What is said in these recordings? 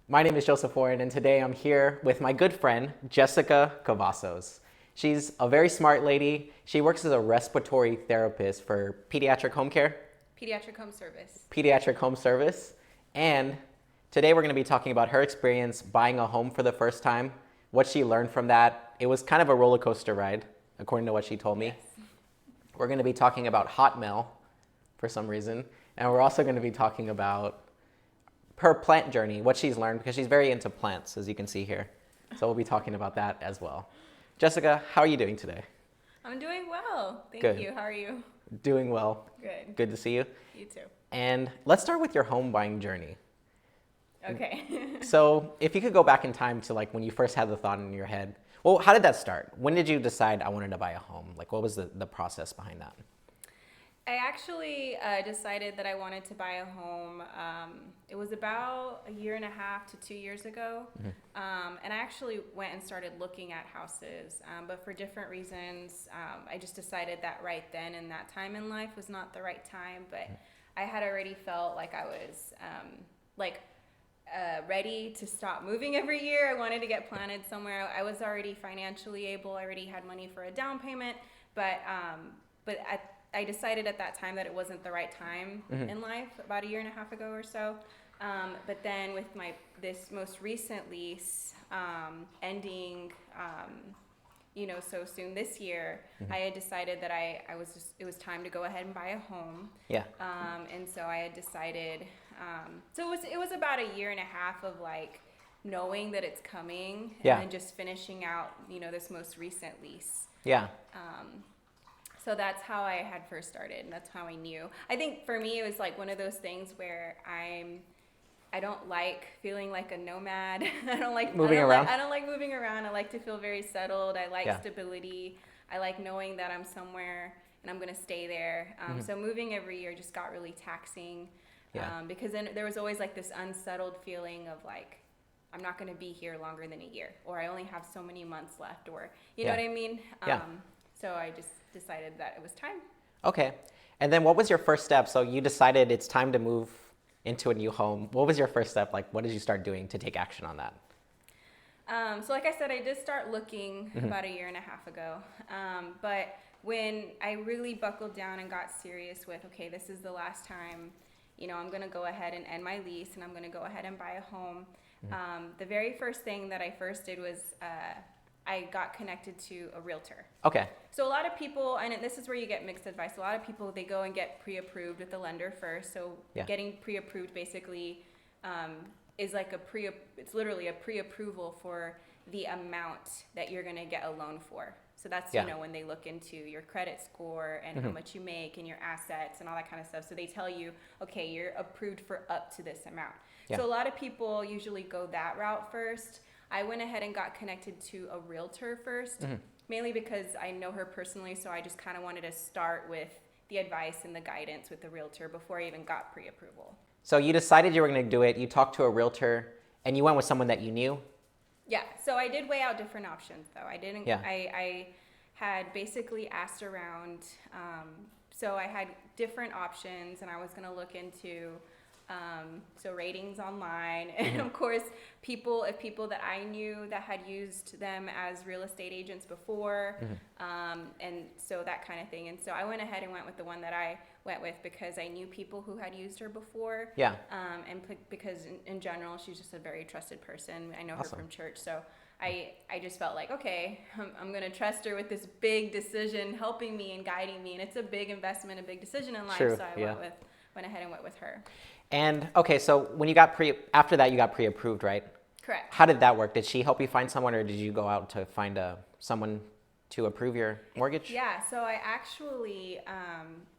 My name is Joseph Warren, and today I'm here with my good friend, Jessica Cavazos. She's a very smart lady. She works as a respiratory therapist for pediatric home care, Pediatric home service. pediatric home service, and today we're going to be talking about her experience buying a home for the first time, what she learned from that. It was kind of a roller coaster ride, according to what she told me. Yes. We're going to be talking about Hotmail for some reason, and we're also going to be talking about her plant journey, what she's learned, because she's very into plants, as you can see here. So we'll be talking about that as well. Jessica, how are you doing today? I'm doing well. Thank Good. you. How are you? Doing well. Good. Good to see you. You too. And let's start with your home buying journey. Okay. So if you could go back in time to like when you first had the thought in your head, well, how did that start? When did you decide I wanted to buy a home? Like what was the process behind that? I actually decided that I wanted to buy a home. It was about a year and a half to 2 years ago. And I actually went and started looking at houses. But for different reasons, I just decided that right then and that time in life was not the right time. But I had already felt like I was ready to stop moving every year. I wanted to get planted somewhere. I was already financially able. I already had money for a down payment. But I decided at that time that it wasn't the right time in life, about a year and a half ago or so. But then with this most recent lease ending, so soon this year, I had decided that it was time to go ahead and buy a home. Yeah. And so I had decided, so it was about a year and a half of like knowing that it's coming and then just finishing out, this most recent lease. Yeah. So that's how I had first started, and that's how I knew. I think for me, it was like one of those things where I don't like feeling like a nomad. I don't like moving around. I don't like moving around. I like to feel very settled. I like stability. I like knowing that I'm somewhere and I'm gonna stay there. So moving every year just got really taxing. Because then there was always like this unsettled feeling of like, I'm not gonna be here longer than a year, or I only have so many months left, or you know what I mean? So I just decided that it was time. Okay. And then what was your first step? So you decided it's time to move into a new home. What was your first step? Like, what did you start doing to take action on that? So like I said, I did start looking about a year and a half ago. But when I really buckled down and got serious with, okay, this is the last time, I'm going to go ahead and end my lease and I'm going to go ahead and buy a home. The very first thing that I first did was I got connected to a realtor. Okay. So a lot of people, and this is where you get mixed advice, a lot of people, they go and get pre-approved with the lender first. So getting pre-approved basically is like it's literally a pre-approval for the amount that you're going to get a loan for. So that's, when they look into your credit score and how much you make and your assets and all that kind of stuff. So they tell you, okay, you're approved for up to this amount. So a lot of people usually go that route first. I went ahead and got connected to a realtor first, mainly because I know her personally, so I just kind of wanted to start with the advice and the guidance with the realtor before I even got pre-approval. So you decided you were going to do it. You talked to a realtor, and you went with someone that you knew? Yeah, so I did weigh out different options, though. I had basically asked around, so I had different options, and I was going to look into ratings online, and of course people that I knew that had used them as real estate agents before, and so that kind of thing. And so I went ahead and went with the one that I went with because I knew people who had used her before. And because in general she's just a very trusted person. I know her from church, so I just felt like, okay, I'm going to trust her with this big decision, helping me and guiding me, and it's a big investment, a big decision in life. So I went ahead and went with her. And okay, so when you got after that you got pre-approved, right? Correct. How did that work? Did she help you find someone, or did you go out to find someone to approve your mortgage? Yeah, so I actually,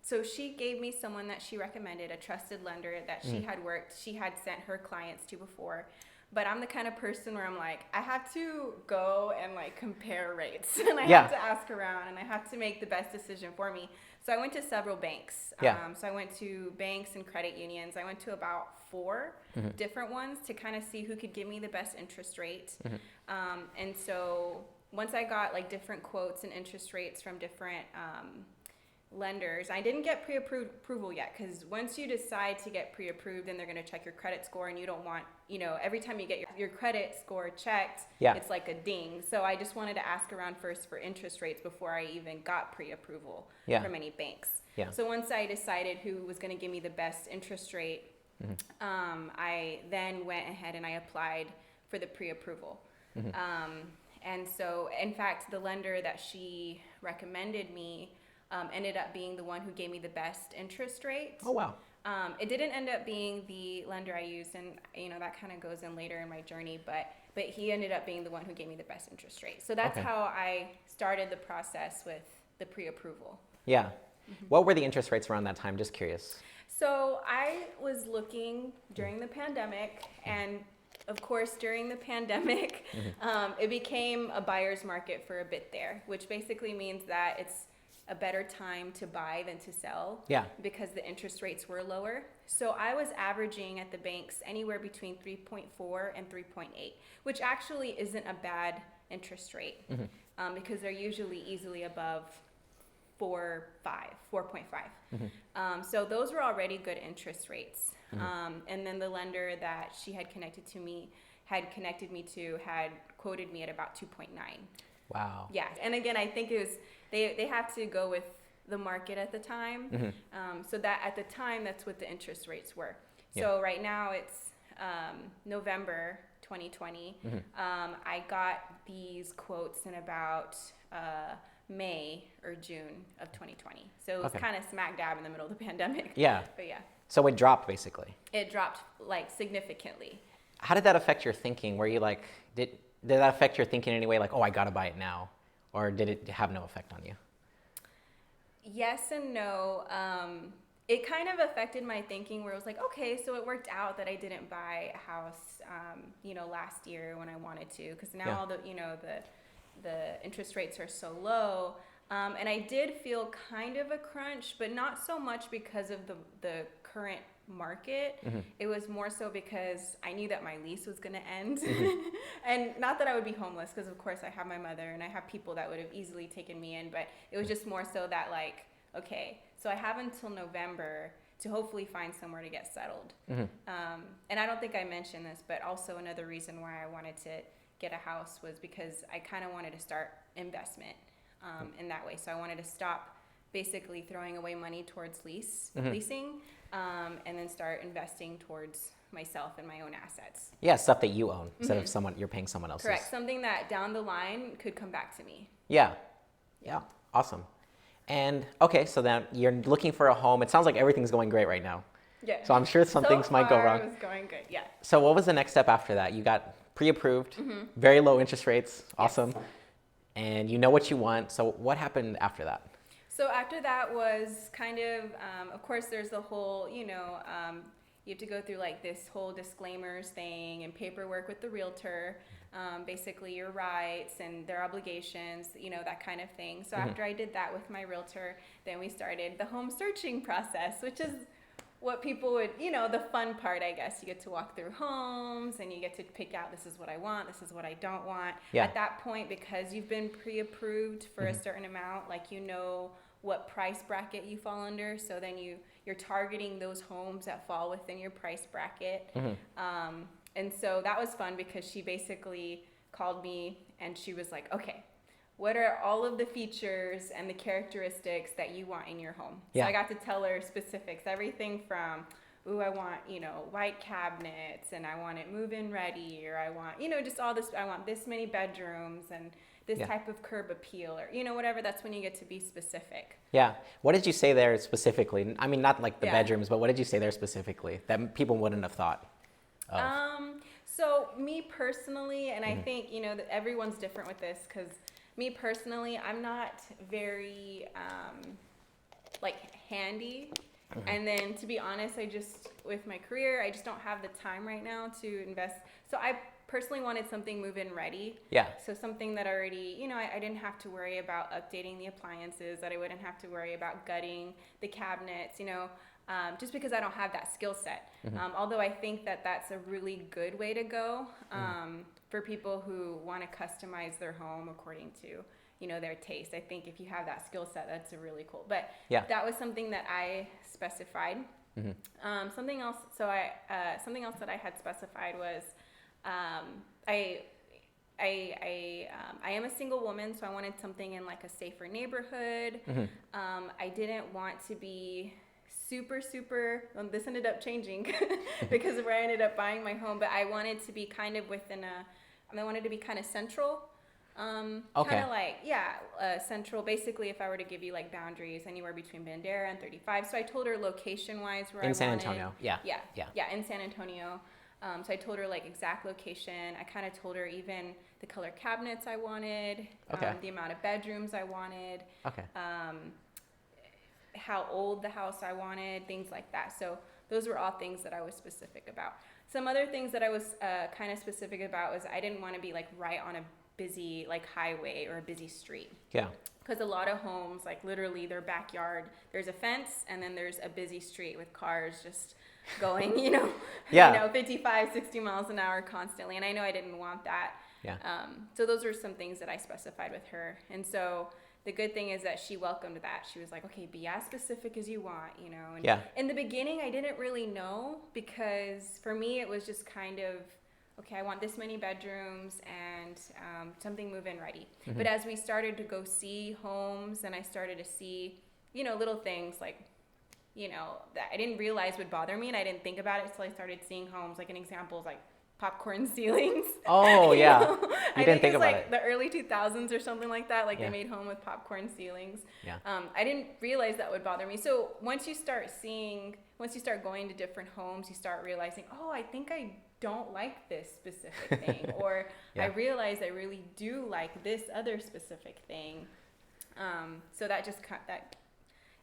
so she gave me someone that she recommended, a trusted lender that she had sent her clients to before. But I'm the kind of person where I'm like, I have to go and like compare rates, and I have to ask around, and I have to make the best decision for me. So I went to several banks. So I went to banks and credit unions. I went to about 4 different ones to kind of see who could give me the best interest rate. And so once I got like different quotes and interest rates from different lenders. I didn't get pre-approval yet, because once you decide to get pre-approved, then they're going to check your credit score, and you don't want, every time you get your credit score checked, it's like a ding. So I just wanted to ask around first for interest rates before I even got pre-approval from any banks. So once I decided who was going to give me the best interest rate, I then went ahead and I applied for the pre-approval. And so, in fact, the lender that she recommended me ended up being the one who gave me the best interest rate. Oh, wow. It didn't end up being the lender I used, and that kind of goes in later in my journey, but he ended up being the one who gave me the best interest rate. So that's how I started the process with the pre-approval. Yeah. What were the interest rates around that time? Just curious. So I was looking during the pandemic, and of course, during the pandemic, it became a buyer's market for a bit there, which basically means that it's a better time to buy than to sell because the interest rates were lower. So I was averaging at the banks anywhere between 3.4 and 3.8, which actually isn't a bad interest rate because they're usually easily above 4.5. So those were already good interest rates. And then the lender that she had connected me to had quoted me at about 2.9. Wow. Yeah. And again, I think it was, they have to go with the market at the time. So that at the time, that's what the interest rates were. So right now it's November 2020. I got these quotes in about May or June of 2020. So it was kind of smack dab in the middle of the pandemic. Yeah. But yeah. So it dropped basically. It dropped like significantly. How did that affect your thinking? Were you like, did that affect your thinking in any way? Like, oh, I gotta buy it now, or did it have no effect on you? Yes and no. It kind of affected my thinking, where it was like, okay, so it worked out that I didn't buy a house, last year when I wanted to, because now all the interest rates are so low. And I did feel kind of a crunch, but not so much because of the current market. It was more so because I knew that my lease was going to end. And not that I would be homeless, because of course I have my mother and I have people that would have easily taken me in, but it was just more so that like, okay, so I have until November to hopefully find somewhere to get settled. And I don't think I mentioned this, but also another reason why I wanted to get a house was because I kind of wanted to start investment in that way. So I wanted to stop basically throwing away money towards leasing, and then start investing towards myself and my own assets. Yeah, stuff that you own instead of you're paying someone else's. Correct. Something that down the line could come back to me. Yeah. Awesome. And okay, so then you're looking for a home. It sounds like everything's going great right now. Yeah. So I'm sure some things might go wrong. It was going good. Yeah. So what was the next step after that? You got pre-approved, very low interest rates, awesome. Yes. And you know what you want. So what happened after that? So after that was kind of course, there's the whole, you have to go through like this whole disclaimers thing and paperwork with the realtor, basically your rights and their obligations, that kind of thing. So after I did that with my realtor, then we started the home searching process, which is what people would, the fun part, I guess. You get to walk through homes and you get to pick out, this is what I want, this is what I don't want. Yeah. At that point, because you've been pre-approved for a certain amount, like what price bracket you fall under. So then you're targeting those homes that fall within your price bracket. And so that was fun because she basically called me and she was like, okay, what are all of the features and the characteristics that you want in your home? Yeah. So I got to tell her specifics, everything from, I want, white cabinets, and I want it move-in ready, or I want, just all this, I want this many bedrooms and this type of curb appeal, or, whatever. That's when you get to be specific. Yeah. What did you say there specifically? I mean, not like the bedrooms, but what did you say there specifically that people wouldn't have thought of? So me personally, and I think, that everyone's different with this, because me personally, I'm not very, handy. And then, to be honest, with my career, I just don't have the time right now to invest. So I personally wanted something move-in ready. Yeah. So something that already, I didn't have to worry about updating the appliances, that I wouldn't have to worry about gutting the cabinets, just because I don't have that skill set. Although I think that that's a really good way to go for people who want to customize their home according to, their taste. I think if you have that skill set, that's really cool. But Yeah. that was something that I specified. Mm-hmm. Something else that I had specified was, I am a single woman, so I wanted something in like a safer neighborhood. Mm-hmm. I didn't want to be super, this ended up changing because of where I ended up buying my home, but I wanted to be kind of I wanted to be kind of central. Okay. Kind of like, central. Basically, if I were to give you like boundaries, anywhere between Bandera and 35. So I told her location-wise where I wanted. In San Antonio, yeah. Yeah, in San Antonio. So I told her like exact location. I kind of told her even the color cabinets I wanted, Okay. the amount of bedrooms I wanted, Okay. how old the house I wanted, things like that. So those were all things that I was specific about. Some other things that I was kind of specific about was I didn't want to be like right on a busy like highway or a busy street. Yeah. Because a lot of homes, like literally their backyard, there's a fence and then there's a busy street with cars just going, 55, 60 miles an hour constantly. And I know I didn't want that. Yeah. So those were some things that I specified with her. And so the good thing is that she welcomed that. She was like, okay, be as specific as you want, And yeah. In the beginning, I didn't really know because for me, it was just kind of, okay, I want this many bedrooms and something move-in ready. Mm-hmm. But as we started to go see homes and I started to see, little things like, that I didn't realize would bother me and I didn't think about it until I started seeing homes. Like an example is like popcorn ceilings. Oh, yeah. I didn't think about like it. The early 2000s or something like that. Like Yeah. they made home with popcorn ceilings. Yeah. I didn't realize that would bother me. So once you start going to different homes, you start realizing, oh, I think I don't like this specific thing. Or Yeah. I realize I really do like this other specific thing. So that just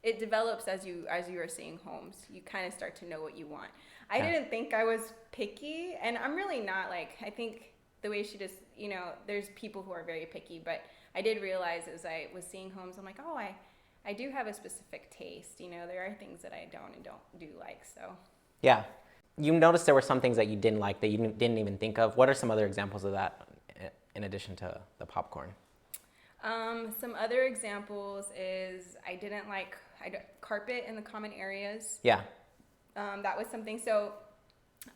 it develops as you are seeing homes. You kind of start to know what you want. I didn't think I was picky, and I'm really not. Like, I think the way she just, there's people who are very picky, but I did realize as I was seeing homes, I'm like, oh, I do have a specific taste. There are things that I don't do like, so. Yeah. You noticed there were some things that you didn't like that you didn't even think of. What are some other examples of that in addition to the popcorn? Some other examples is I didn't like carpet in the common areas. Yeah. That was something. So,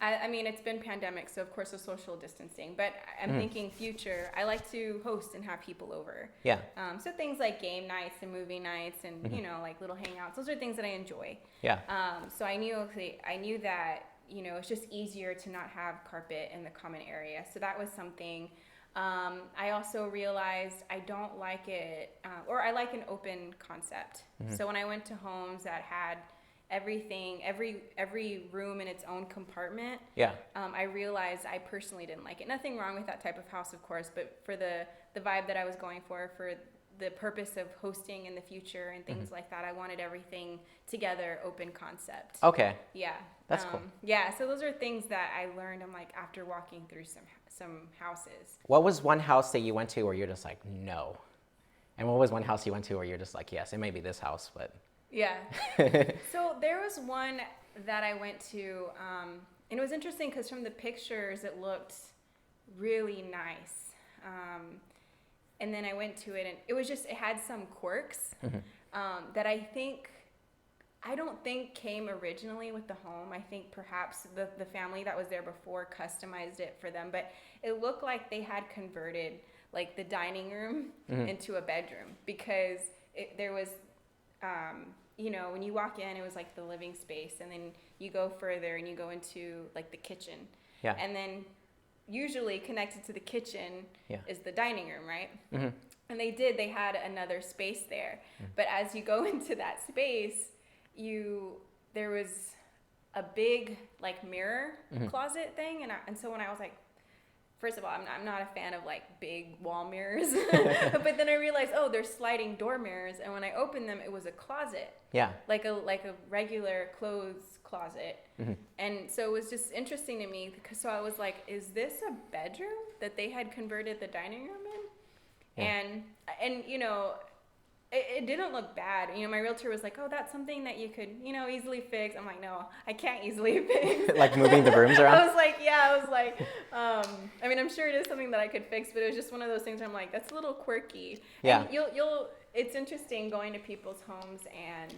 I mean, it's been pandemic, so of course the social distancing. But I'm thinking future. I like to host and have people over. Yeah. So things like game nights and movie nights and like little hangouts. Those are things that I enjoy. Yeah. So I knew that it's just easier to not have carpet in the common area. So that was something. I also realized I don't like it, or I like an open concept. So when I went to homes that had everything, every room in its own compartment, I realized I personally didn't like it. Nothing wrong with that type of house, of course, but for the vibe that I was going for the purpose of hosting in the future and things like that, I wanted everything together, open concept. Okay. Yeah. That's cool. Yeah, so those are things that I learned, after walking through some houses. What was one house that you went to where you're just like, no? And what was one house you went to where you're just like, yes, it may be this house, but... Yeah. So there was one that I went to, and it was interesting because from the pictures it looked really nice. And then I went to it and it had some quirks that I don't think came originally with the home. I think perhaps the family that was there before customized it for them, but it looked like they had converted like the dining room into a bedroom because there was, when you walk in, it was like the living space, and then you go further and you go into like the kitchen. Yeah. And then usually connected to the kitchen is the dining room, right? Mm-hmm. And they had another space there. But as you go into that space, there was a big like mirror closet thing, and so when I was like, first of all, I'm not a fan of like big wall mirrors, but then I realized, oh, there's sliding door mirrors, and when I opened them, it was a closet. Yeah. Like a regular clothes closet, and so it was just interesting to me because so I was like, is this a bedroom that they had converted the dining room in? Yeah. And it didn't look bad. You know, my realtor was like, "Oh, that's something that you could, you know, easily fix." I'm like, "No, I can't easily fix." Like moving the rooms around? I was like, I mean, I'm sure it is something that I could fix, but it was just one of those things where I'm like, that's a little quirky. Yeah. And it's interesting going to people's homes and,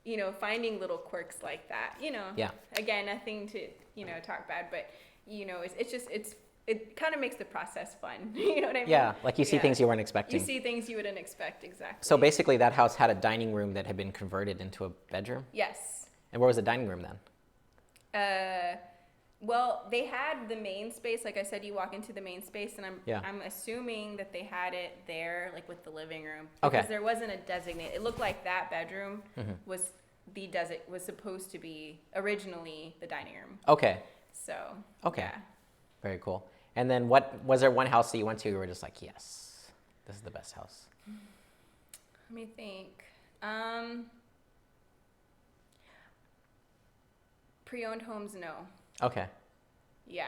you know, finding little quirks like that, you know. Yeah. Again, nothing to, you know, talk bad, but, you know, it kind of makes the process fun. You know what I mean? Yeah, like you see things you weren't expecting. You see things you wouldn't expect, exactly. So basically that house had a dining room that had been converted into a bedroom? Yes. And where was the dining room then? Well, they had the main space. Like I said, you walk into the main space, and I'm assuming that they had it there, like with the living room. Because there wasn't a designated. It looked like that bedroom was supposed to be originally the dining room. Okay. So. Okay. Yeah. Very cool. And then was there one house that you went to where you were just like, yes, this is the best house? Let me think. Pre-owned homes, no. Okay. Yeah.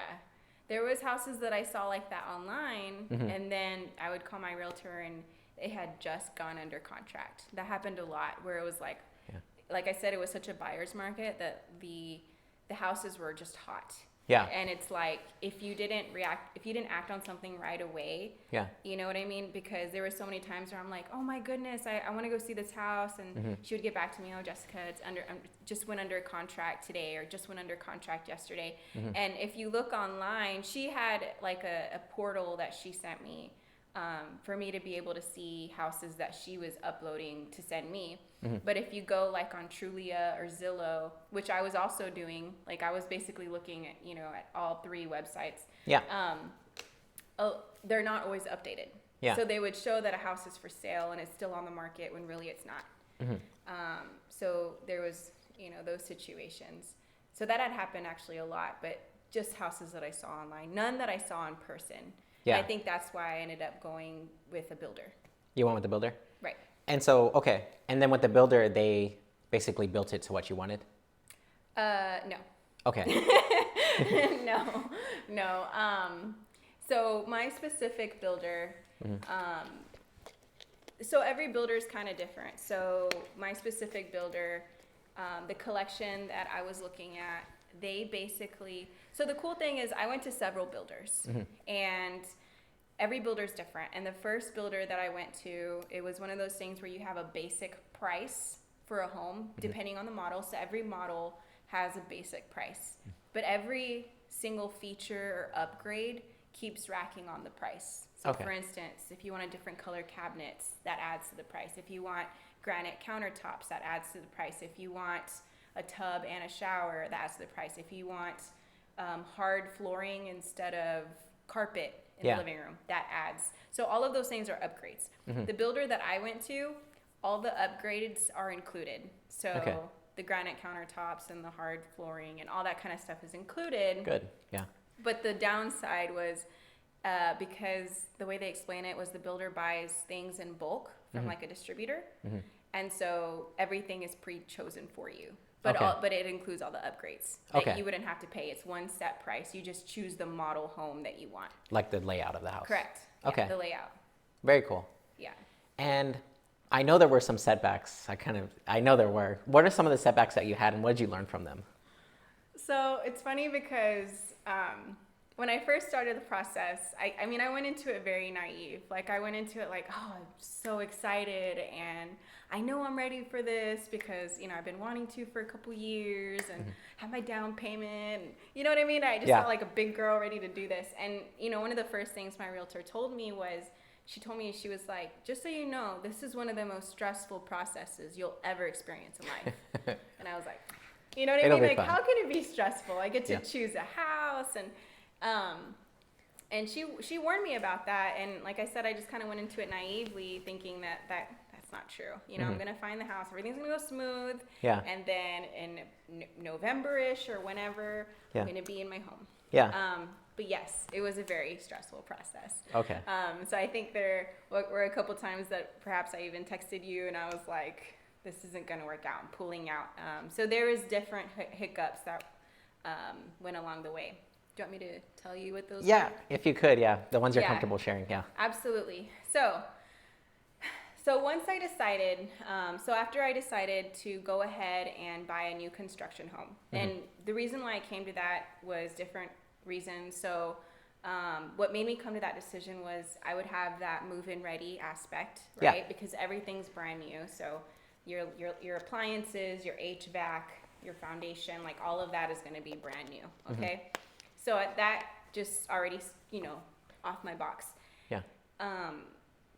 There was houses that I saw like that online, and then I would call my realtor and it had just gone under contract. That happened a lot where it was like I said, it was such a buyer's market that the houses were just hot. Yeah. And it's like, if you didn't act on something right away, you know what I mean? Because there were so many times where I'm like, oh my goodness, I want to go see this house. And she would get back to me, oh, Jessica, it's just went under contract today, or just went under contract yesterday. And if you look online, she had like a portal that she sent me for me to be able to see houses that she was uploading to send me. But if you go like on Trulia or Zillow, which I was also doing, like I was basically looking at, you know, at all three websites. Yeah. They're not always updated. Yeah. So they would show that a house is for sale and it's still on the market when really it's not. So there was, you know, those situations. So that had happened actually a lot, but just houses that I saw online, none that I saw in person. Yeah. I think that's why I ended up going with a builder. You went with the builder? Right. And so, okay. And then with the builder, they basically built it to what you wanted? No. Okay. No. So my specific builder, so every builder is kind of different. So my specific builder, the collection that I was looking at, they basically, so the cool thing is I went to several builders and every builder is different. And the first builder that I went to, it was one of those things where you have a basic price for a home depending on the model. So every model has a basic price, but every single feature or upgrade keeps racking on the price. So for instance, if you want a different color cabinets, that adds to the price. If you want granite countertops, that adds to the price. If you want a tub and a shower, that adds to the price. If you want hard flooring instead of carpet in the living room, that adds. So all of those things are upgrades. The builder that I went to, all the upgrades are included. So the granite countertops and the hard flooring and all that kind of stuff is included. Good, yeah. But the downside was because the way they explain it was the builder buys things in bulk from like a distributor. And so everything is pre-chosen for you. But but it includes all the upgrades. Like you wouldn't have to pay. It's one set price. You just choose the model home that you want. Like the layout of the house. Correct. Okay. Yeah, the layout. Very cool. Yeah. And I know there were some setbacks. I know there were. What are some of the setbacks that you had, and what did you learn from them? So it's funny because when I first started the process, I mean, I went into it very naive. Like I went into it like, oh, I'm so excited and I know I'm ready for this because, you know, I've been wanting to for a couple years and have my down payment. You know what I mean? I just felt like a big girl ready to do this. And, you know, one of the first things my realtor told me was, she was like, just so you know, this is one of the most stressful processes you'll ever experience in life. And I was like, you know what I mean? Like, how can it be stressful? I get to choose a house and she warned me about that. And like I said, I just kind of went into it naively thinking that that's not true. You know, I'm going to find the house. Everything's going to go smooth. Yeah. And then in November-ish or whenever, I'm going to be in my home. Yeah. But yes, it was a very stressful process. Okay. So I think there were a couple times that perhaps I even texted you and I was like, this isn't going to work out. I'm pulling out. So there was different hiccups that went along the way. Do you want me to tell you what those were? If you could, the ones you're comfortable sharing, Absolutely. So So once I decided, so after I decided to go ahead and buy a new construction home, and the reason why I came to that was different reasons. So what made me come to that decision was I would have that move-in ready aspect, right? Yeah. Because everything's brand new. So your appliances, your HVAC, your foundation, like all of that is going to be brand new. Okay. So that just already, off my box. Yeah.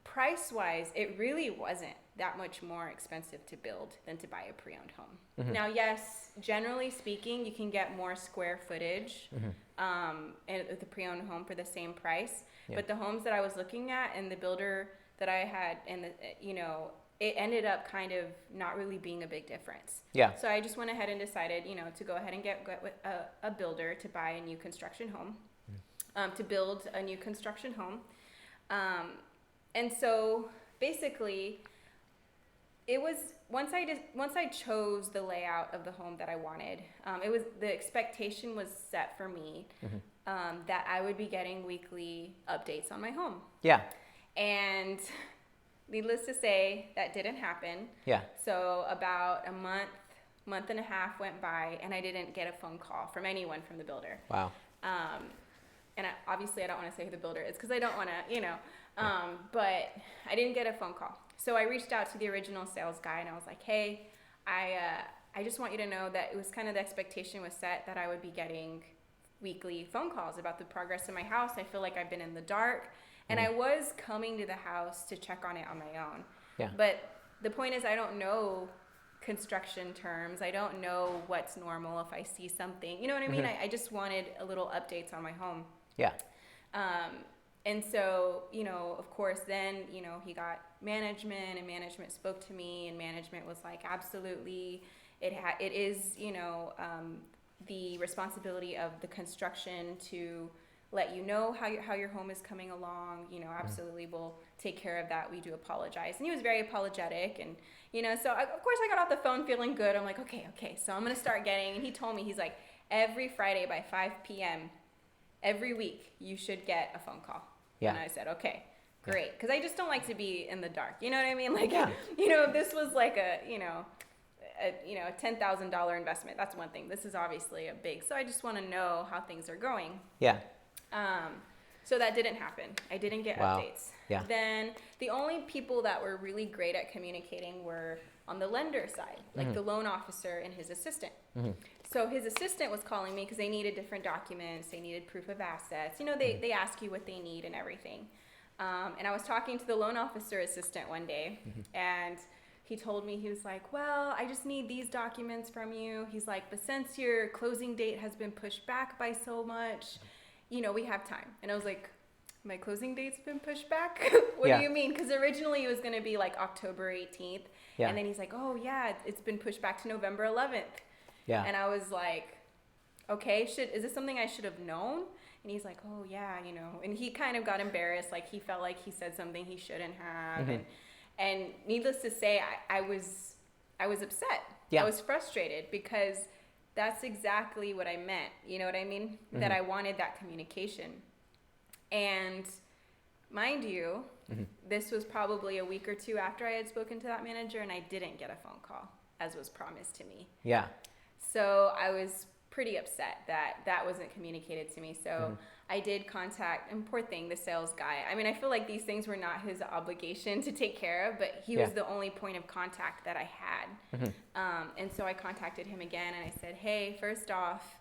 Price-wise, it really wasn't that much more expensive to build than to buy a pre-owned home. Now, yes, generally speaking, you can get more square footage with a pre-owned home for the same price. Yeah. But the homes that I was looking at and the builder that I had, and it ended up kind of not really being a big difference. Yeah. So I just went ahead and decided, to go ahead and get a builder to buy a new construction home, to build a new construction home. And so basically, it was once I chose the layout of the home that I wanted, the expectation was set for me that I would be getting weekly updates on my home. Yeah. And needless to say, that didn't happen. Yeah. So about a month and a half went by, and I didn't get a phone call from anyone from the builder. Wow. And obviously I don't want to say who the builder is because I don't want to, but I didn't get a phone call. So I reached out to the original sales guy and I was like, hey, I just want you to know that it was kind of the expectation was set that I would be getting weekly phone calls about the progress of my house. I feel like I've been in the dark, and I was coming to the house to check on it on my own. Yeah. But the point is I don't know construction terms. I don't know what's normal if I see something. You know what I mean? I just wanted a little updates on my home. Yeah. And so, of course, then, he got management, and management spoke to me, and management was like, absolutely, it is, the responsibility of the construction to let you know how your home is coming along. Absolutely, we'll take care of that. We do apologize. And he was very apologetic, and, so of course I got off the phone feeling good. I'm like, okay, so I'm going to start getting, and he told me, he's like, every Friday by 5 p.m., every week, you should get a phone call. Yeah. And I said, okay, great. Because I just don't like to be in the dark. You know what I mean? Like, Yeah. If this was like a $10,000 investment, that's one thing. This is obviously a big. So I just want to know how things are going. Yeah. So that didn't happen. I didn't get updates. Yeah. Then the only people that were really great at communicating were on the lender side, like the loan officer and his assistant. So his assistant was calling me because they needed different documents. They needed proof of assets. They ask you what they need and everything. And I was talking to the loan officer assistant one day, and he told me, he was like, well, I just need these documents from you. He's like, but since your closing date has been pushed back by so much, we have time. And I was like, my closing date's been pushed back? What do you mean? Because originally it was going to be like October 18th. Yeah. And then he's like, oh, yeah, it's been pushed back to November 11th. Yeah. And I was like, okay, is this something I should have known? And he's like, oh, yeah, And he kind of got embarrassed. Like, he felt like he said something he shouldn't have. And needless to say, I was upset. Yeah. I was frustrated because that's exactly what I meant. You know what I mean? That I wanted that communication. And mind you, this was probably a week or two after I had spoken to that manager, and I didn't get a phone call, as was promised to me. Yeah. So I was pretty upset that wasn't communicated to me. So I did contact, and poor thing, the sales guy. I mean, I feel like these things were not his obligation to take care of, but he was the only point of contact that I had. And so I contacted him again, and I said, hey, first off,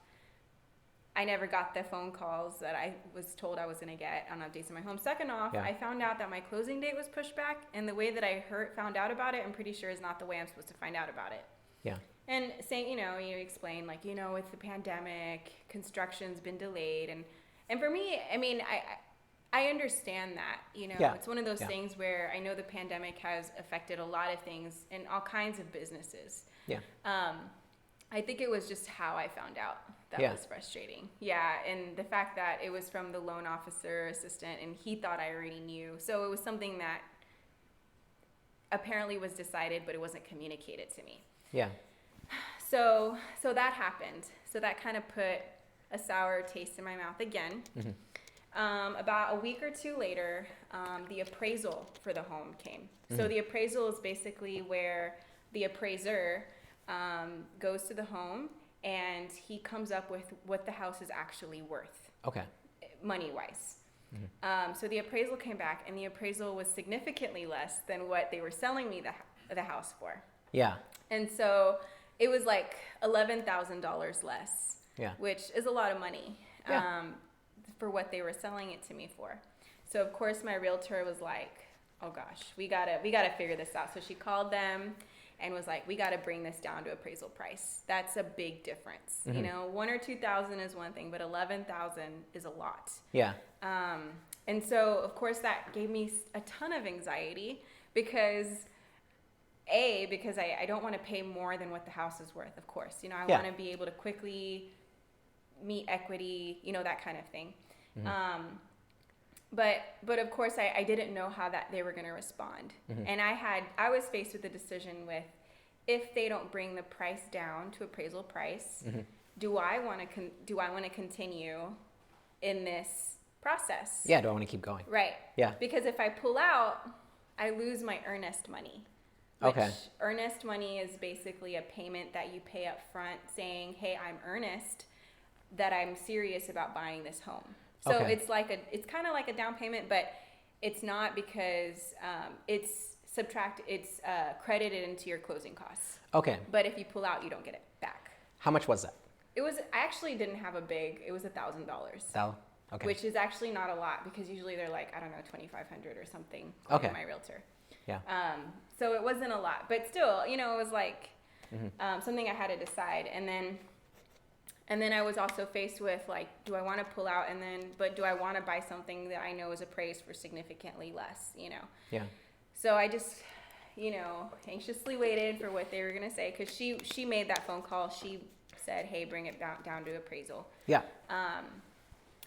I never got the phone calls that I was told I was going to get on updates in my home. Second off, I found out that my closing date was pushed back, and the way that I found out about it, I'm pretty sure is not the way I'm supposed to find out about it. Yeah. And saying, you explain, like, with the pandemic, construction's been delayed. And for me, I mean, I understand that, it's one of those things where I know the pandemic has affected a lot of things in all kinds of businesses. Yeah. I think it was just how I found out that was frustrating. Yeah, and the fact that it was from the loan officer assistant, and he thought I already knew. So it was something that apparently was decided, but it wasn't communicated to me. Yeah. So that happened. So that kind of put a sour taste in my mouth again. About a week or two later, the appraisal for the home came. So the appraisal is basically where the appraiser goes to the home and he comes up with what the house is actually worth. Okay. Money-wise. So the appraisal came back, and the appraisal was significantly less than what they were selling me the house for. Yeah. And so it was like $11,000 less, which is a lot of money for what they were selling it to me for. So of course my realtor was like, "Oh gosh, we gotta figure this out." So she called them and was like, "We gotta bring this down to appraisal price. That's a big difference. You know, 1,000 or 2,000 is one thing, but 11,000 is a lot." Yeah. And so of course that gave me a ton of anxiety because I don't want to pay more than what the house is worth, of course. You know, I want to be able to quickly meet equity, you know, that kind of thing. But of course I didn't know how that they were going to respond. And I was faced with a decision with, if they don't bring the price down to appraisal price, do I want to continue in this process? Yeah, do I want to keep going? Right. Yeah. Because if I pull out, I lose my earnest money. Okay. Earnest money is basically a payment that you pay up front saying, "Hey, I'm earnest that I'm serious about buying this home." So it's kind of like a down payment, but it's not, because it's credited into your closing costs. Okay. But if you pull out, you don't get it back. How much was that? I actually didn't have it was $1,000. Okay. Which is actually not a lot, because usually they're like, I don't know, $2,500 or something. Okay. My realtor. Yeah. So it wasn't a lot, but still, you know, it was like something I had to decide. And then I was also faced with, like, do I want to pull out, but do I want to buy something that I know is appraised for significantly less, you know? Yeah. So I just, you know, anxiously waited for what they were going to say, because she made that phone call. She said, "Hey, bring it down to appraisal." Yeah.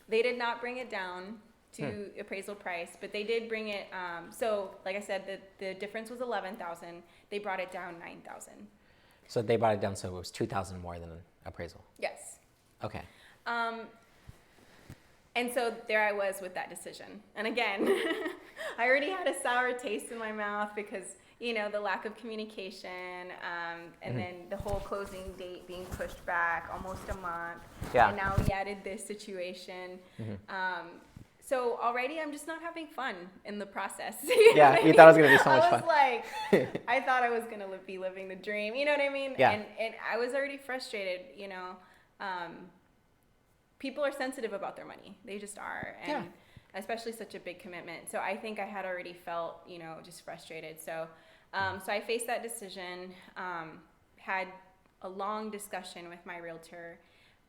They did not bring it down to appraisal price, but they did bring it. So like I said, the difference was 11,000. They brought it down 9,000. So they brought it down, so it was 2,000 more than appraisal. Yes. Okay. And so there I was with that decision. And again, I already had a sour taste in my mouth because, you know, the lack of communication, and then the whole closing date being pushed back almost a month. Yeah. And now we added this situation. So already I'm just not having fun in the process. You thought it was going to be so much fun. I was like, I thought I was going to be living the dream. You know what I mean? Yeah. And I was already frustrated, you know. People are sensitive about their money. They just are. And especially such a big commitment. So I think I had already felt, you know, just frustrated. So so I faced that decision, had a long discussion with my realtor,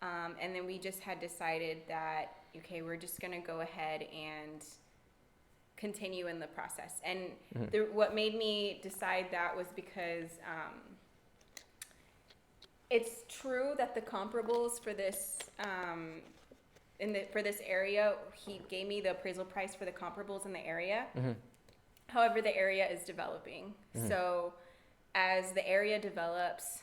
and then we just had decided that, okay, we're just going to go ahead and continue in the process. And what made me decide that was because it's true that the comparables for this for this area, he gave me the appraisal price for the comparables in the area. However, the area is developing. So as the area develops,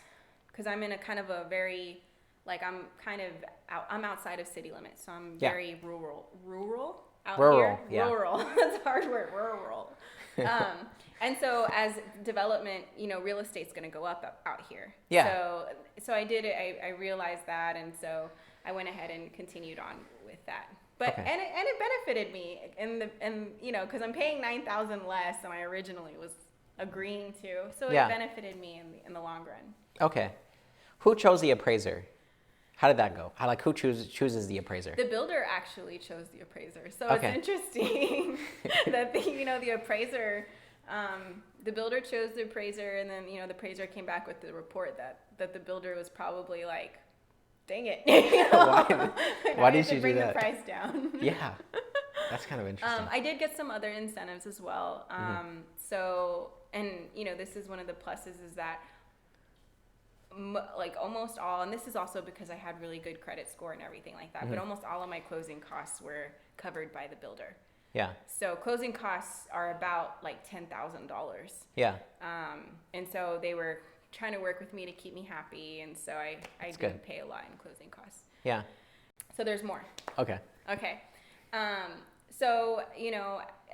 because I'm in a kind of a very, like, I'm outside of city limits, so I'm very rural out here. Yeah. Rural. That's a hard word. Rural. And so as development, you know, real estate's going to go up out here. Yeah. So I did it. I realized that, and so I went ahead and continued on with that. But and it benefited me, and you know, because I'm paying $9,000 less than I originally was agreeing to. So it benefited me in the long run. Okay. Who chose the appraiser? How did that go? Who chooses the appraiser? The builder actually chose the appraiser. So it's interesting that the appraiser, the builder chose the appraiser, and then, you know, the appraiser came back with the report that the builder was probably like, dang it. Why did you do bring that? The price down. Yeah. That's kind of interesting. I did get some other incentives as well. So, and you know, this is one of the pluses, is that like almost all, and this is also because I had really good credit score and everything like that, but almost all of my closing costs were covered by the builder. Yeah. So closing costs are about like $10,000. Yeah. And so they were trying to work with me to keep me happy, and so I didn't pay a lot in closing costs. Yeah. So there's more. Okay. So,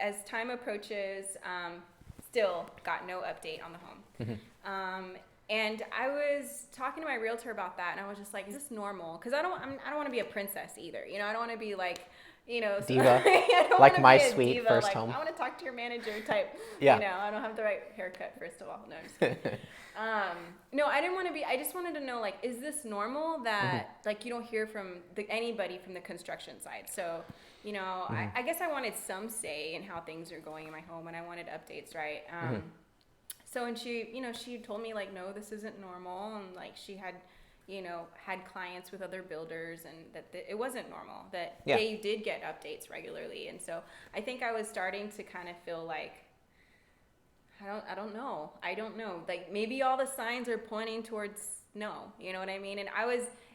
as time approaches, still got no update on the home. And I was talking to my realtor about that, and I was just like, is this normal? Because I don't want to be a princess either. I don't want to be like, diva, I like don't my wanna be a sweet diva, first like, home. I want to talk to your manager type. Yeah. I don't have the right haircut, first of all. No, I'm just kidding. No, I didn't want to be. I just wanted to know, like, is this normal that like you don't hear from anybody from the construction side? So, I guess I wanted some say in how things are going in my home, and I wanted updates, right? So, and she told me, like, no, this isn't normal, and like she had, had clients with other builders, and that it wasn't normal, that they did get updates regularly. And so I think I was starting to kind of feel like, I don't know. Like, maybe all the signs are pointing towards no, you know what I mean? And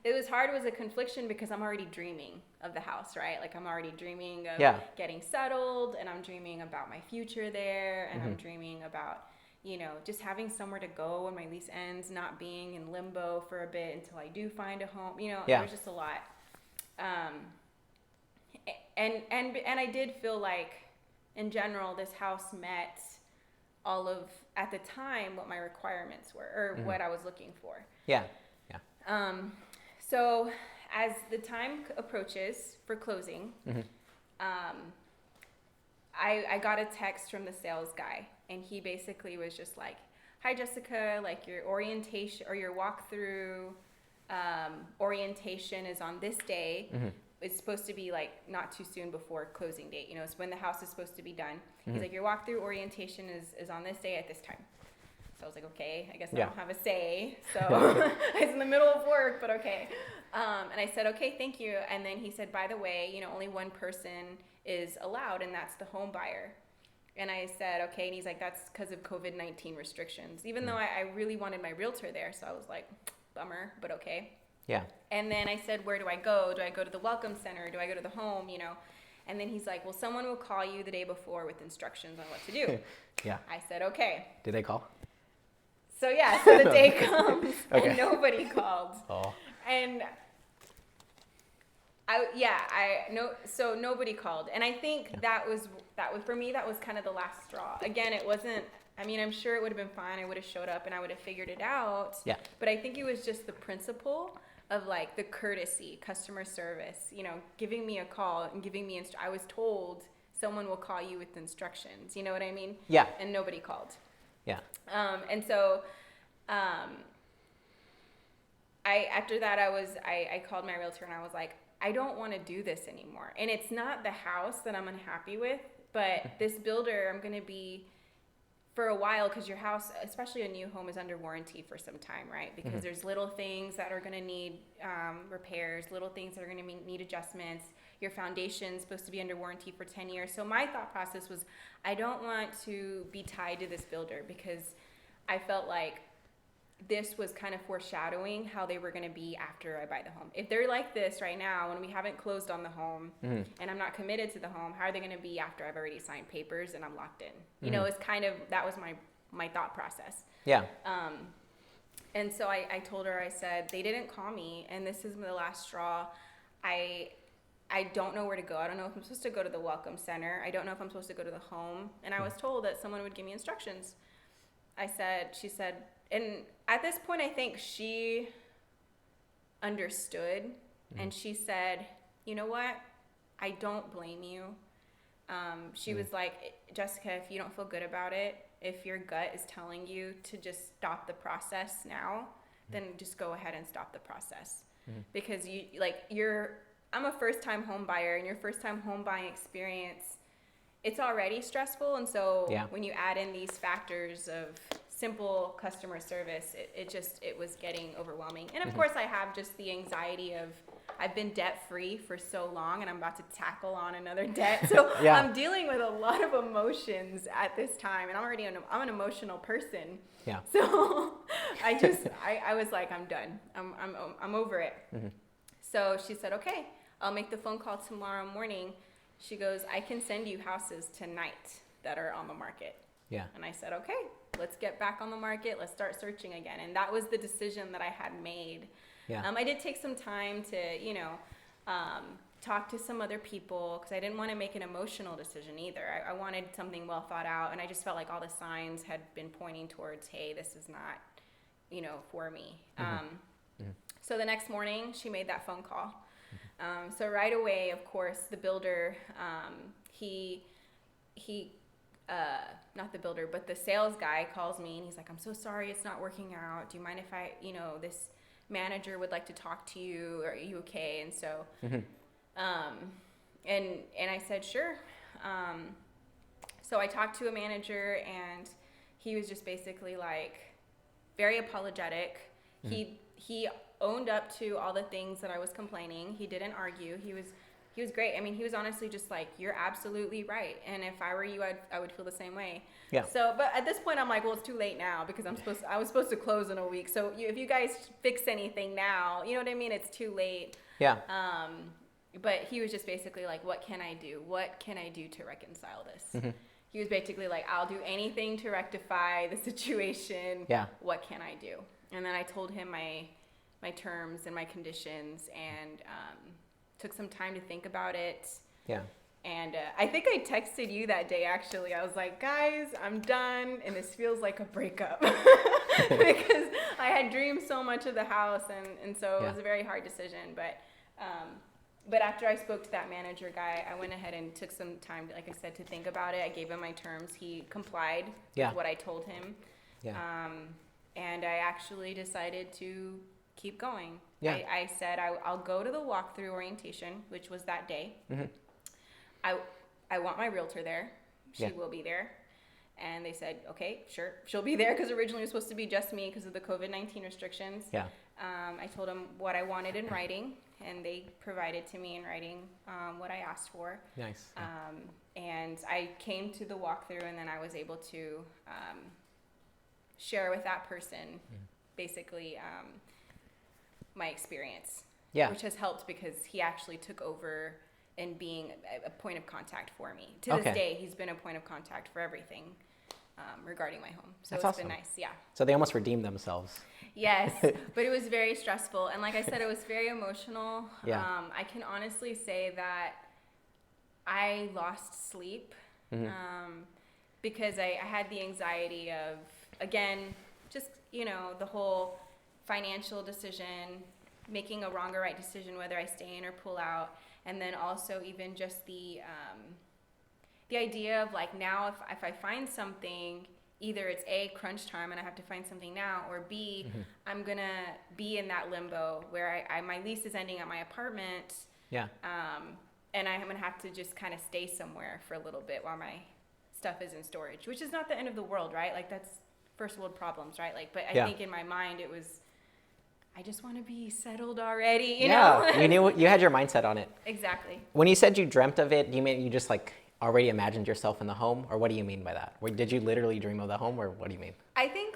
it was hard. It was a confliction because I'm already dreaming of the house, right? Like, I'm already dreaming of getting settled, and I'm dreaming about my future there, and I'm dreaming about, just having somewhere to go when my lease ends, not being in limbo for a bit until I do find a home. There was just a lot. And I did feel like, in general, this house met all of, at the time, what my requirements were, or what I was looking for. Yeah. So as the time approaches for closing, I got a text from the sales guy, and he basically was just like, hi, Jessica, like, your orientation or your walkthrough orientation is on this day. It's supposed to be like not too soon before closing date. It's when the house is supposed to be done. He's like, your walkthrough orientation is on this day at this time. So I was like, okay, I guess I don't have a say. So I was in the middle of work, but okay. And I said, okay, thank you. And then he said, by the way, only one person is allowed, and that's the home buyer. And I said, okay. And he's like, that's because of COVID-19 restrictions. Even though I really wanted my realtor there. So I was like, bummer, but okay. Yeah. And then I said, where do I go? Do I go to the welcome center? Do I go to the home? And then he's like, well, someone will call you the day before with instructions on what to do. Yeah. I said, okay. Did they call? So so the day comes and nobody called. Oh. And so nobody called. And I think that was for me, that was kind of the last straw. Again, it wasn't, I'm sure it would have been fine. I would have showed up and I would have figured it out. Yeah. But I think it was just the principle of, like, the courtesy, customer service, giving me a call and giving me, I was told someone will call you with instructions. You know what I mean? Yeah. And nobody called. Yeah. And so, after that, I called my realtor and I was like, I don't want to do this anymore. And it's not the house that I'm unhappy with, but this builder, I'm going to be for a while, because your house, especially a new home, is under warranty for some time, right? Because there's little things that are going to need repairs, little things that are going to need adjustments. Your foundation's supposed to be under warranty for 10 years. So my thought process was, I don't want to be tied to this builder, because I felt like this was kind of foreshadowing how they were going to be after I buy the home. If they're like this right now, when we haven't closed on the home and I'm not committed to the home, how are they going to be after I've already signed papers and I'm locked in? It's kind of, that was my thought process. Yeah. And so I told her, I said, they didn't call me, and this is the last straw. I don't know where to go. I don't know if I'm supposed to go to the welcome center. I don't know if I'm supposed to go to the home. And I was told that someone would give me instructions. She said, and at this point, I think she understood, and she said, you know what? I don't blame you. She was like, Jessica, if you don't feel good about it, if your gut is telling you to just stop the process now, then just go ahead and stop the process. Because I'm a first-time home buyer, and your first-time home buying experience, it's already stressful. And so when you add in these factors of simple customer service, it was getting overwhelming. And of course, I have just the anxiety of, I've been debt-free for so long, and I'm about to tackle on another debt. So I'm dealing with a lot of emotions at this time, and I'm an emotional person. Yeah. So I was like, I'm done. I'm over it. So she said, okay, I'll make the phone call tomorrow morning. She goes, I can send you houses tonight that are on the market. Yeah. And I said, okay, let's get back on the market. Let's start searching again. And that was the decision that I had made. Yeah. I did take some time to, talked to some other people because I didn't want to make an emotional decision either. I wanted something well thought out, and I just felt like all the signs had been pointing towards, hey, this is not, for me. So the next morning, she made that phone call. So right away, of course, the builder, not the builder, but the sales guy calls me, and he's like, I'm so sorry it's not working out. Do you mind if I, this manager would like to talk to you? Are you okay? And so, and I said, sure. So I talked to a manager, and he was just basically like very apologetic. He owned up to all the things that I was complaining. He didn't argue. He was great. I mean, he was honestly just like, you're absolutely right. And if I were you, I would feel the same way. Yeah. So, but at this point, I'm like, well, it's too late now because I was supposed to close in a week. So if you guys fix anything now, you know what I mean? It's too late. Yeah. But he was just basically like, what can I do? What can I do to reconcile this? He was basically like, I'll do anything to rectify the situation. Yeah. What can I do? And then I told him my terms and my conditions, and took some time to think about it. Yeah. And I think I texted you that day, actually. I was like, guys, I'm done, and this feels like a breakup. Because I had dreamed so much of the house, and so it was a very hard decision. But after I spoke to that manager guy, I went ahead and took some time, like I said, to think about it. I gave him my terms. He complied with what I told him. Yeah. And I actually decided to keep going. Yeah. I said I'll go to the walkthrough orientation, which was that day. I want my realtor there. She will be there. And they said, okay, sure. She'll be there because originally it was supposed to be just me because of the COVID-19 restrictions. Yeah. I told them what I wanted in writing, and they provided to me in writing what I asked for. Nice. And I came to the walkthrough, and then I was able to share with that person basically my experience, which has helped because he actually took over and being a point of contact for me. To this day, he's been a point of contact for everything regarding my home. So it's been nice, yeah. So they almost redeemed themselves. Yes, but it was very stressful. And like I said, it was very emotional. Yeah. I can honestly say that I lost sleep because I had the anxiety of, again, just, the whole financial decision, making a wrong or right decision, whether I stay in or pull out. And then also even just the idea of like, now if I find something, either it's A, crunch time and I have to find something now, or B, I'm going to be in that limbo where my lease is ending at my apartment. Yeah. And I'm going to have to just kind of stay somewhere for a little bit while my stuff is in storage, which is not the end of the world, right? Like, that's first world problems, right? Like, but I think in my mind it was, I just want to be settled already, you know? You had your mindset on it. Exactly. When you said you dreamt of it, do you mean you just like already imagined yourself in the home, or what do you mean by that? Did you literally dream of the home, or what do you mean? I think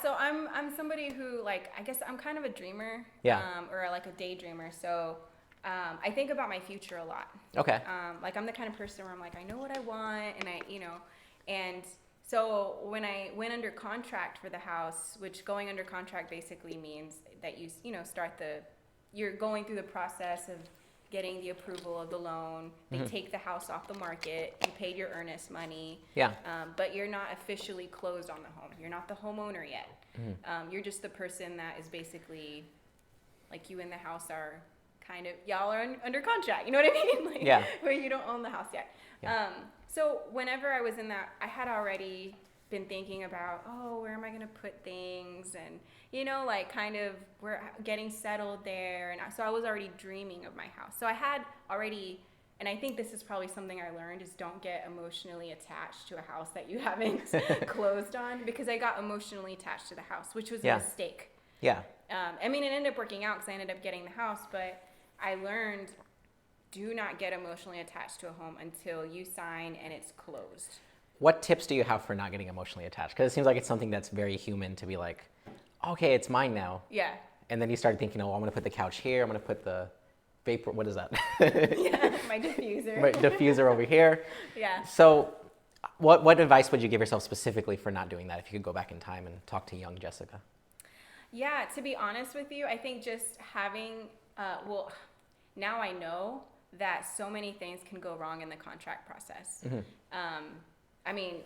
so I'm somebody who, like, I guess I'm kind of a dreamer, or like a daydreamer. So I think about my future a lot. Okay. Like, I'm the kind of person where I'm like, I know what I want, and and so when I went under contract for the house, which going under contract basically means that you're going through the process of getting the approval of the loan. They take the house off the market. You paid your earnest money. Yeah. But you're not officially closed on the home. You're not the homeowner yet. You're just the person that is basically, like, you and the house are kind of, y'all are under contract. You know what I mean? Like, where you don't own the house yet. Yeah. So whenever I was in that, I had already been thinking about, where am I going to put things? And, like, kind of, we're getting settled there. And so I was already dreaming of my house. So I had already, and I think this is probably something I learned, is don't get emotionally attached to a house that you haven't closed on, because I got emotionally attached to the house, which was a mistake. Yeah. I mean, it ended up working out because I ended up getting the house, but I learned, do not get emotionally attached to a home until you sign and it's closed. What tips do you have for not getting emotionally attached? Because it seems like it's something that's very human to be like, okay, it's mine now. Yeah. And then you start thinking, I'm going to put the couch here. I'm going to put the vapor, what is that? My diffuser. My diffuser over here. Yeah. So what advice would you give yourself specifically for not doing that, if you could go back in time and talk to young Jessica? Yeah, to be honest with you, I think just having, now I know, that so many things can go wrong in the contract process. I mean,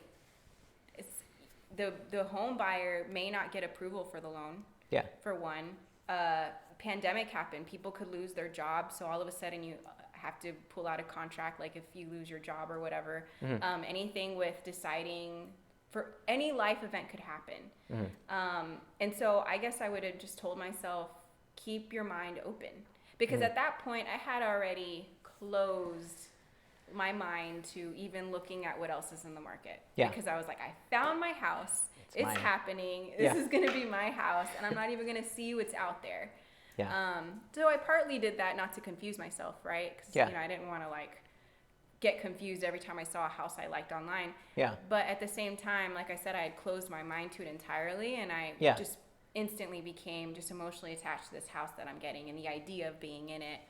the home buyer may not get approval for the loan. Yeah. For one, pandemic happened. People could lose their job, so all of a sudden you have to pull out a contract. Like if you lose your job or whatever, anything with deciding for any life event could happen. And so I guess I would have just told myself, keep your mind open, because at that point I had already closed my mind to even looking at what else is in the market. Because I was like, I found my house. It's mine. Happening. This is going to be my house, and I'm not even going to see what's out there. So I partly did that not to confuse myself, right? Because you know, I didn't want to like get confused every time I saw a house I liked online. But at the same time, like I said, I had closed my mind to it entirely, and I just instantly became just emotionally attached to this house that I'm getting and the idea of being in it.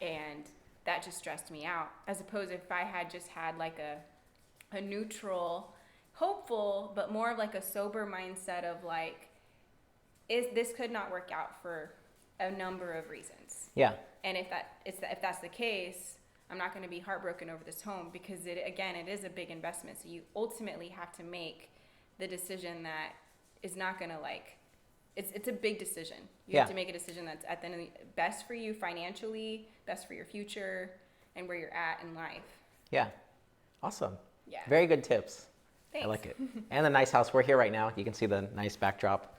And that just stressed me out, as opposed if I had just had like a neutral, hopeful, but more of like a sober mindset of like, this could not work out for a number of reasons. And if that's the case, I'm not going to be heartbroken over this home, because it is a big investment. So you ultimately have to make the decision that is not going to like, it's a big decision. You have to make a decision that's at the end of the best for you financially, best for your future, and where you're at in life. Awesome. Very good tips. Thanks. I like it. And the nice house. We're here right now. You can see the nice backdrop.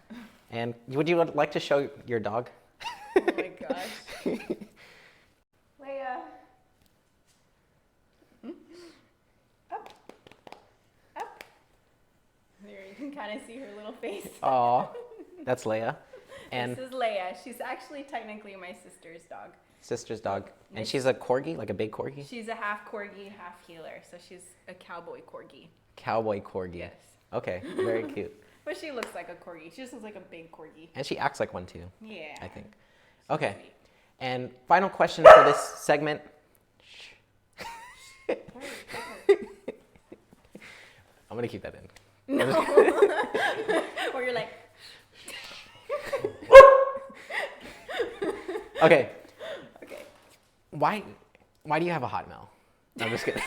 And would you like to show your dog? Oh my gosh. Leia. Up. Up. There, you can kind of see her little face. Aw, that's Leia. And this is Leia. She's actually technically my sister's dog. Sister's dog. And she's a corgi, like a big corgi? She's a half corgi, half healer. So she's a cowboy corgi. Cowboy corgi. Yes. Okay, very cute. But she looks like a corgi. She just looks like a big corgi. And she acts like one too. Yeah. I think. Okay. Sweet. And final question for this segment. I'm going to keep that in. No. Or you're like. Okay. Okay. Why do you have a hot mail? I'm just kidding.